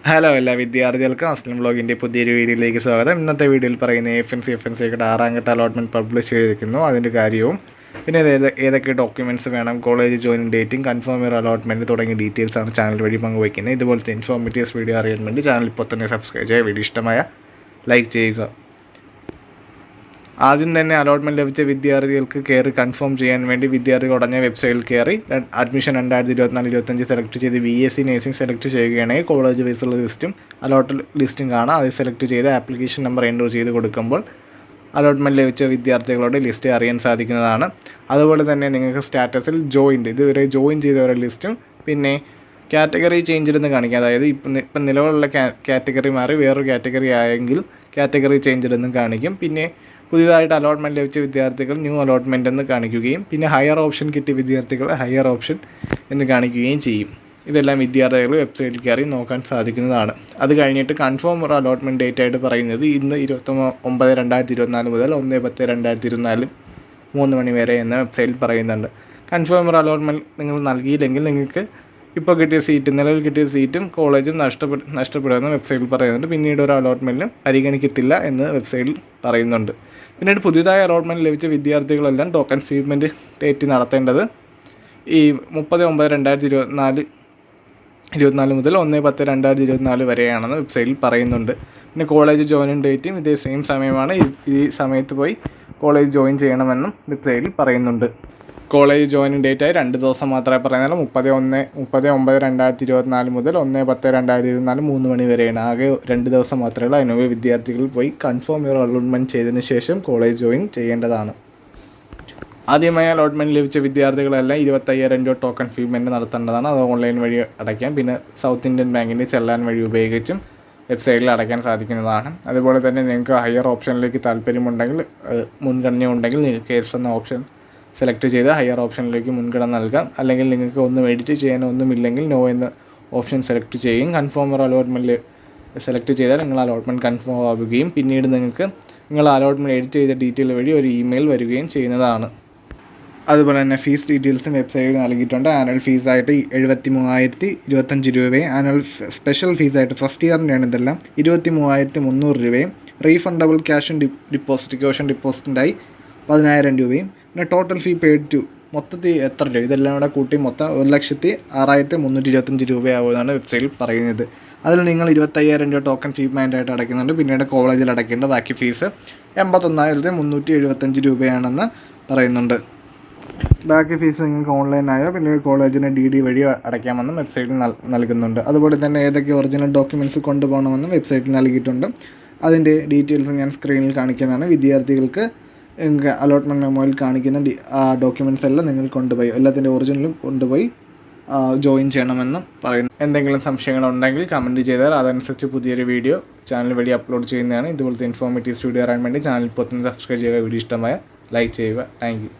Hello എല്ലാ വിദ്യാർത്ഥികൾക്കും അസ്ലം ബ്ലോഗിൻ്റെ പുതിയൊരു വീഡിയോയിലേക്ക് സ്വാഗതം. ഇന്നത്തെ വീഡിയോയിൽ പറയുന്ന FNC 6ാം ഘട്ട അലോട്ട്മെൻറ്റ് പബ്ലിഷ് ചെയ്തിരിക്കുന്നു, അതിൻ്റെ കാര്യവും പിന്നെ ഏതൊക്കെ ഡോക്യുമെൻറ്റ്സ് വേണം, കോളേജ് ജോയിനിങ് ഡേറ്റും, കൺഫേം ഇയർ അലോട്ട്മെൻറ്റ് തുടങ്ങിയ ഡീറ്റെയിൽസാണ് ചാനൽ വഴി പങ്കുവയ്ക്കുന്നത്. ഇതുപോലത്തെ ഇൻഫോർമേറ്റീവ്സ് വീഡിയോ അറിയാൻ വേണ്ടി ചാനൽ ഇപ്പോൾ തന്നെ സബ്സ്ക്രൈബ് ചെയ്യുക. വീഡിയോ ഇഷ്ടമായ ലൈക്ക് ചെയ്യുക. ആദ്യം തന്നെ അലോട്ട്മെൻറ്റ് ലഭിച്ച വിദ്യാർത്ഥികൾക്ക് കയറി കൺഫേം ചെയ്യാൻ വേണ്ടി വിദ്യാർത്ഥികൾ ഉടനെ വെബ്സൈറ്റിൽ കയറി അഡ്മിഷൻ 2024-25 സെലക്ട് ചെയ്ത് BSc നഴ്സിംഗ് സെലക്ട് ചെയ്യുകയാണെങ്കിൽ കോളേജ് വൈസുള്ള ലിസ്റ്റും അലോട്ട് ലിസ്റ്റും കാണാം. അത് സെലക്ട് ചെയ്ത് ആപ്ലിക്കേഷൻ നമ്പർ എൻ്റർ ചെയ്ത് കൊടുക്കുമ്പോൾ അലോട്ട്മെൻറ്റ് ലഭിച്ച വിദ്യാർത്ഥികളുടെ ലിസ്റ്റ് അറിയാൻ സാധിക്കുന്നതാണ്. അതുപോലെ തന്നെ നിങ്ങൾക്ക് സ്റ്റാറ്റസിൽ ജോയിൻഡ് ഇതുവരെ ജോയിൻ ചെയ്തവരുടെ ലിസ്റ്റും പിന്നെ കാറ്റഗറി ചേഞ്ചിലെന്ന് കാണിക്കുക. അതായത് ഇപ്പം നിലവിലുള്ള കാറ്റഗറി മാറി വേറൊരു കാറ്റഗറി ആയെങ്കിൽ കാറ്റഗറി ചേഞ്ചിലെന്നും കാണിക്കും. പിന്നെ പുതിയതായിട്ട് അലോട്ട്മെൻറ്റ് ലഭിച്ച വിദ്യാർത്ഥികൾ ന്യൂ അലോട്ട്മെൻറ്റ് എന്ന് കാണിക്കുകയും പിന്നെ ഹയർ ഓപ്ഷൻ കിട്ടിയ വിദ്യാർത്ഥികൾ ഹയർ ഓപ്ഷൻ എന്ന് കാണിക്കുകയും ചെയ്യും. ഇതെല്ലാം വിദ്യാർത്ഥികൾ വെബ്സൈറ്റിൽ കയറി നോക്കാൻ സാധിക്കുന്നതാണ്. അത് കഴിഞ്ഞിട്ട് കൺഫേം ഒരു അലോട്ട്മെൻറ്റ് ഡേറ്റ് ആയിട്ട് പറയുന്നത് ഇന്ന് 29/2024 മുതൽ 1/10/2024 3 മണി വരെ എന്ന വെബ്സൈറ്റിൽ പറയുന്നുണ്ട്. കൺഫേം ഒരു അലോട്ട്മെൻറ്റ് നിങ്ങൾ നൽകിയില്ലെങ്കിൽ നിങ്ങൾക്ക് ഇപ്പോൾ കിട്ടിയ സീറ്റ്, നിലവിൽ കിട്ടിയ സീറ്റും കോളേജും നഷ്ടപ്പെടുമെന്ന് വെബ്സൈറ്റിൽ പറയുന്നുണ്ട്. പിന്നീട് ഒരു അലോട്ട്മെൻറ്റിലും പരിഗണിക്കത്തില്ല എന്ന് വെബ്സൈറ്റിൽ പറയുന്നുണ്ട്. പിന്നീട് പുതിയതായി അലോട്ട്മെൻറ്റ് ലഭിച്ച വിദ്യാർത്ഥികളെല്ലാം ടോക്കൺ ഫീമെൻറ്റ് ഡേറ്റ് നടത്തേണ്ടത് ഈ 30/9/2024 മുതൽ 1/10/2024 വരെയാണെന്ന് വെബ്സൈറ്റിൽ പറയുന്നുണ്ട്. പിന്നെ കോളേജ് ജോയിനിങ് ഡേറ്റും ഇതേ സെയിം സമയമാണ്. ഈ സമയത്ത് പോയി കോളേജ് ജോയിൻ ചെയ്യണമെന്നും വെബ്സൈറ്റിൽ പറയുന്നുണ്ട്. കോളേജ് ജോയിനിങ് ഡേറ്റായി 2 ദിവസം മാത്രമേ പറയുന്നുള്ളൂ. 30/9/2024 മുതൽ 1/10/2024 3 മണി വരെയാണ്. ആകെ 2 ദിവസം മാത്രമേ ഉള്ളൂ. അതിനുവേണ്ടി വിദ്യാർത്ഥികൾ പോയി കൺഫേം ഇയർ അലോട്ട്മെൻറ്റ് ചെയ്തതിന് ശേഷം കോളേജ് ജോയിൻ ചെയ്യേണ്ടതാണ്. ആദ്യമായി അലോട്ട്മെൻറ്റ് ലഭിച്ച വിദ്യാർത്ഥികളെല്ലാം 25,000 രൂപ ടോക്കൺ ഫീമെൻറ്റ് നടത്തേണ്ടതാണ്. അത് ഓൺലൈൻ വഴി അടയ്ക്കാം. പിന്നെ സൗത്ത് ഇന്ത്യൻ ബാങ്കിൻ്റെ ചെല്ലാൻ വഴി ഉപയോഗിച്ചും വെബ്സൈറ്റിൽ അടയ്ക്കാൻ സാധിക്കുന്നതാണ്. അതുപോലെ തന്നെ നിങ്ങൾക്ക് ഹയർ ഓപ്ഷനിലേക്ക് താല്പര്യമുണ്ടെങ്കിൽ, മുൻഗണന ഉണ്ടെങ്കിൽ നിങ്ങൾക്ക് കേസ് എന്ന ഓപ്ഷൻ സെലക്ട് ചെയ്ത് ഹയർ ഓപ്ഷനിലേക്ക് മുൻഗണന നൽകാം. അല്ലെങ്കിൽ നിങ്ങൾക്ക് ഒന്നും എഡിറ്റ് ചെയ്യാനൊന്നുമില്ലെങ്കിൽ നോ എന്ന ഓപ്ഷൻ സെലക്ട് ചെയ്യും. കൺഫേമർ അലോട്ട്മെൻറ്റ് സെലക്ട് ചെയ്താൽ നിങ്ങൾ അലോട്ട്മെൻറ്റ് കൺഫേം ആവുകയും പിന്നീട് നിങ്ങൾക്ക് നിങ്ങൾ അലോട്ട്മെൻറ്റ് എഡിറ്റ് ചെയ്ത ഡീറ്റെയിൽ വഴി ഒരു ഇമെയിൽ വരികയും ചെയ്യുന്നതാണ്. അതുപോലെ തന്നെ ഫീസ് ഡീറ്റെയിൽസും വെബ്സൈറ്റിൽ നൽകിയിട്ടുണ്ട്. ആനുവൽ ഫീസായിട്ട് 73,025 രൂപയും ആനുവൽ സ്പെഷ്യൽ ഫീസായിട്ട് ഫസ്റ്റ് ഇയറിൻ്റെയാണ് ഇതെല്ലാം 23,300 രൂപയും റീഫണ്ടബിൾ ക്യാഷ് ഡിപ്പോസിറ്റിൻ്റായി 10,000 രൂപയും പിന്നെ ടോട്ടൽ ഫീ പെയ്ഡ് ടു മൊത്തത്തിൽ എത്ര രൂപ, ഇതെല്ലാം കൂടെ കൂട്ടി മൊത്തം 1,06,325 രൂപയാവുമെന്നാണ് വെബ്സൈറ്റിൽ പറയുന്നത്. അതിൽ നിങ്ങൾ 25,000 രൂപ ടോക്കൺ ഫീ ആയിട്ട് അടയ്ക്കുന്നുണ്ട്. പിന്നീട് കോളേജിൽ അടയ്ക്കേണ്ട ബാക്കി ഫീസ് 81,375 രൂപയാണെന്ന് പറയുന്നുണ്ട്. ബാക്കി ഫീസ് നിങ്ങൾക്ക് ഓൺലൈനായോ പിന്നീട് കോളേജിന് DD വഴി അടയ്ക്കാമെന്നും വെബ്സൈറ്റിൽ നൽകുന്നുണ്ട്. അതുപോലെ തന്നെ ഏതൊക്കെ ഒറിജിനൽ ഡോക്യുമെൻറ്റ്സ് കൊണ്ടുപോകണമെന്നും വെബ്സൈറ്റിൽ നൽകിയിട്ടുണ്ട്. അതിൻ്റെ ഡീറ്റെയിൽസ് ഞാൻ സ്ക്രീനിൽ കാണിക്കുന്നതാണ്. വിദ്യാർത്ഥികൾക്ക് അലോട്ട്മെൻറ്റ് മെമ്മോയിൽ കാണിക്കുന്ന ഡോക്യുമെൻറ്റ്സ് എല്ലാം നിങ്ങൾ കൊണ്ടുപോയി എല്ലാത്തിൻ്റെ ഒറിജിനലും കൊണ്ടുപോയി ജോയിൻ ചെയ്യണമെന്ന് പറയുന്നു. എന്തെങ്കിലും സംശയങ്ങളുണ്ടെങ്കിൽ കമൻറ്റ് ചെയ്താൽ അതനുസരിച്ച് പുതിയൊരു വീഡിയോ ചാനൽ വഴി അപ്ലോഡ് ചെയ്യുന്നതാണ്. ഇതുപോലത്തെ ഇൻഫോർമേറ്റീവ്സ് വീഡിയോ അറിയാൻ വേണ്ടി ചാനൽ ഇപ്പോൾ തന്നെ സബ്സ്ക്രൈബ് ചെയ്യുക. വീഡിയോ ഇഷ്ടമായ ലൈക്ക് ചെയ്യുക. Thank you.